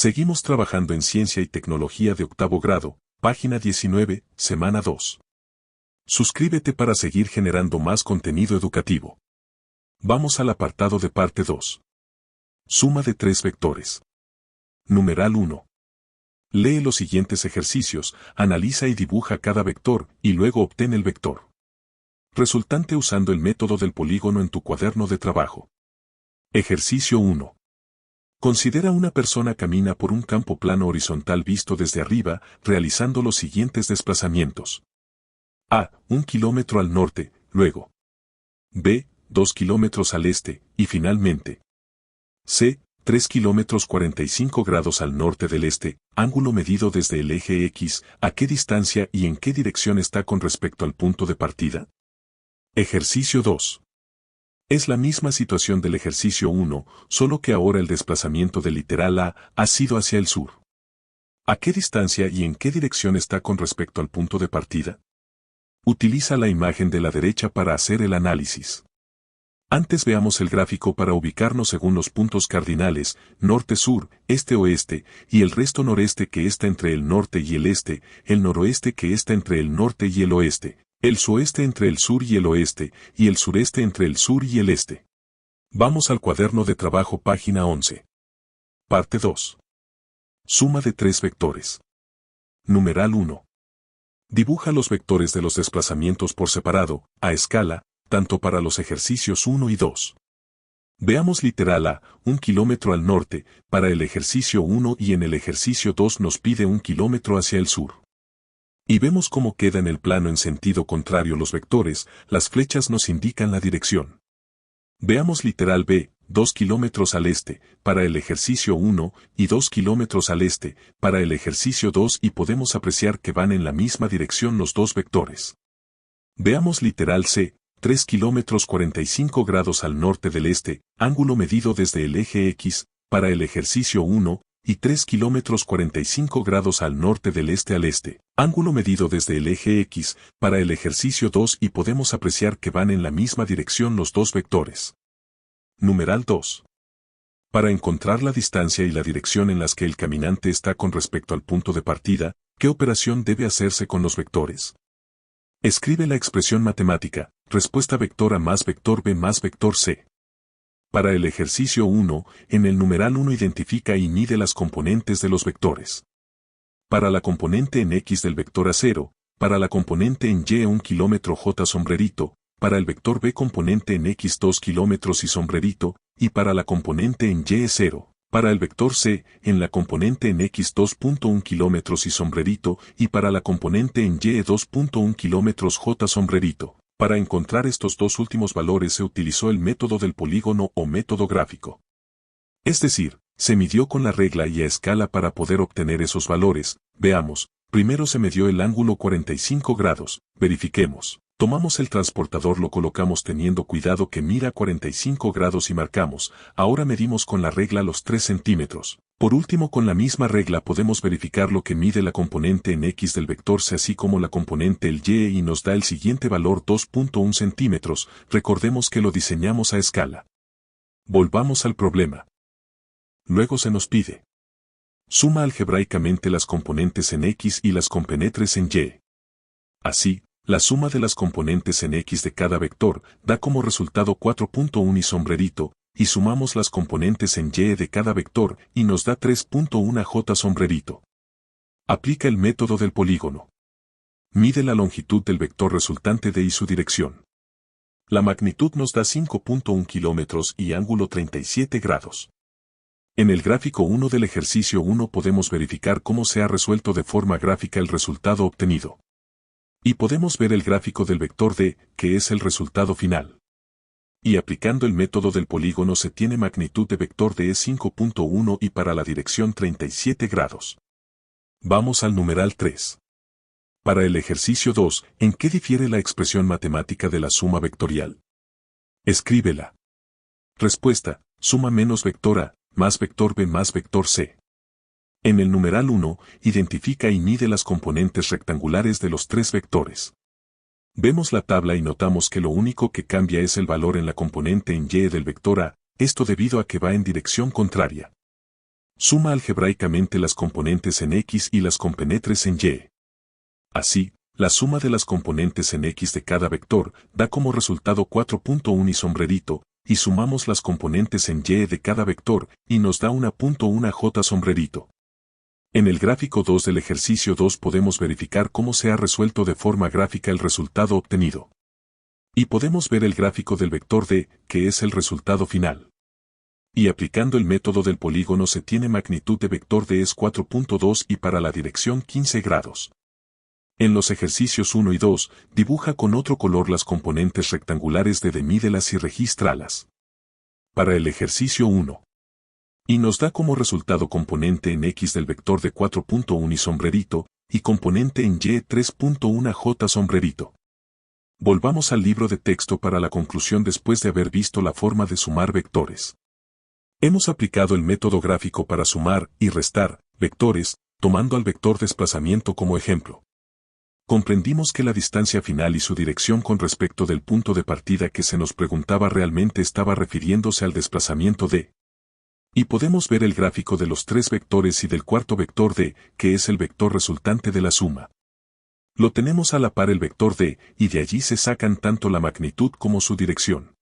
Seguimos trabajando en Ciencia y Tecnología de octavo grado, página 19, semana 2. Suscríbete para seguir generando más contenido educativo. Vamos al apartado de parte 2. Suma de tres vectores. Numeral 1. Lee los siguientes ejercicios, analiza y dibuja cada vector, y luego obtén el vector resultante usando el método del polígono en tu cuaderno de trabajo. Ejercicio 1. Considera una persona camina por un campo plano horizontal visto desde arriba, realizando los siguientes desplazamientos. A. 1 kilómetro al norte, luego. B. 2 kilómetros al este, y finalmente. C. 3 kilómetros 45 grados al norte del este, ángulo medido desde el eje X, ¿a qué distancia y en qué dirección está con respecto al punto de partida? Ejercicio 2. Es la misma situación del ejercicio 1, solo que ahora el desplazamiento del literal A ha sido hacia el sur. ¿A qué distancia y en qué dirección está con respecto al punto de partida? Utiliza la imagen de la derecha para hacer el análisis. Antes veamos el gráfico para ubicarnos según los puntos cardinales, norte-sur, este-oeste, y el resto noreste que está entre el norte y el este, el noroeste que está entre el norte y el oeste, el suoeste entre el sur y el oeste, y el sureste entre el sur y el este. Vamos al cuaderno de trabajo página 11. Parte 2. Suma de tres vectores. Numeral 1. Dibuja los vectores de los desplazamientos por separado, a escala, tanto para los ejercicios 1 y 2. Veamos literal A, 1 kilómetro al norte, para el ejercicio 1 y en el ejercicio 2 nos pide 1 kilómetro hacia el sur. Y vemos cómo queda en el plano en sentido contrario los vectores, las flechas nos indican la dirección. Veamos literal B, 2 kilómetros al este, para el ejercicio 1, y 2 kilómetros al este, para el ejercicio 2 y podemos apreciar que van en la misma dirección los dos vectores. Veamos literal C, 3 kilómetros 45 grados al norte del este, ángulo medido desde el eje X, para el ejercicio 1, y 3 kilómetros 45 grados al norte del este al este, ángulo medido desde el eje X, para el ejercicio 2 y podemos apreciar que van en la misma dirección los dos vectores. Numeral 2. Para encontrar la distancia y la dirección en las que el caminante está con respecto al punto de partida, ¿qué operación debe hacerse con los vectores? Escribe la expresión matemática, respuesta vector A más vector B más vector C. Para el ejercicio 1, en el numeral 1 identifica y mide las componentes de los vectores. Para la componente en X del vector A0, para la componente en Y 1 kilómetro J sombrerito, para el vector B componente en X 2 kilómetros y sombrerito, y para la componente en Y 0, para el vector C, en la componente en X 2.1 kilómetros y sombrerito, y para la componente en Y 2.1 kilómetros J sombrerito. Para encontrar estos dos últimos valores se utilizó el método del polígono o método gráfico. Es decir, se midió con la regla y a escala para poder obtener esos valores. Veamos, primero se midió el ángulo 45 grados, verifiquemos. Tomamos el transportador, lo colocamos teniendo cuidado que mira 45 grados y marcamos, ahora medimos con la regla los 3 centímetros. Por último, con la misma regla podemos verificar lo que mide la componente en X del vector C así como la componente el Y y nos da el siguiente valor 2.1 centímetros, recordemos que lo diseñamos a escala. Volvamos al problema. Luego se nos pide. Suma algebraicamente las componentes en X y las compenetres en Y. Así, la suma de las componentes en X de cada vector da como resultado 4.1 y sombrerito, y sumamos las componentes en Y de cada vector y nos da 3.1 J sombrerito. Aplica el método del polígono. Mide la longitud del vector resultante de y su dirección. La magnitud nos da 5.1 kilómetros y ángulo 37 grados. En el gráfico 1 del ejercicio 1 podemos verificar cómo se ha resuelto de forma gráfica el resultado obtenido. Y podemos ver el gráfico del vector D, que es el resultado final. Y aplicando el método del polígono se tiene magnitud de vector D 5.1 y para la dirección 37 grados. Vamos al numeral 3. Para el ejercicio 2, ¿en qué difiere la expresión matemática de la suma vectorial? Escríbela. Respuesta, suma menos vector A, más vector B más vector C. En el numeral 1, identifica y mide las componentes rectangulares de los tres vectores. Vemos la tabla y notamos que lo único que cambia es el valor en la componente en Y del vector A, esto debido a que va en dirección contraria. Suma algebraicamente las componentes en X y las compenetres en Y. Así, la suma de las componentes en X de cada vector da como resultado 4.1 y sombrerito, y sumamos las componentes en Y de cada vector y nos da 1.1 J sombrerito. En el gráfico 2 del ejercicio 2 podemos verificar cómo se ha resuelto de forma gráfica el resultado obtenido. Y podemos ver el gráfico del vector D, que es el resultado final. Y aplicando el método del polígono se tiene magnitud de vector D es 4.2 y para la dirección 15 grados. En los ejercicios 1 y 2, dibuja con otro color las componentes rectangulares de D, mídelas y regístralas. Para el ejercicio 1. Y nos da como resultado componente en X del vector de 4.1 y sombrerito, y componente en Y 3.1 J sombrerito. Volvamos al libro de texto para la conclusión después de haber visto la forma de sumar vectores. Hemos aplicado el método gráfico para sumar y restar vectores, tomando al vector desplazamiento como ejemplo. Comprendimos que la distancia final y su dirección con respecto del punto de partida que se nos preguntaba realmente estaba refiriéndose al desplazamiento D. Y podemos ver el gráfico de los tres vectores y del cuarto vector D, que es el vector resultante de la suma. Lo tenemos a la par el vector D, y de allí se sacan tanto la magnitud como su dirección.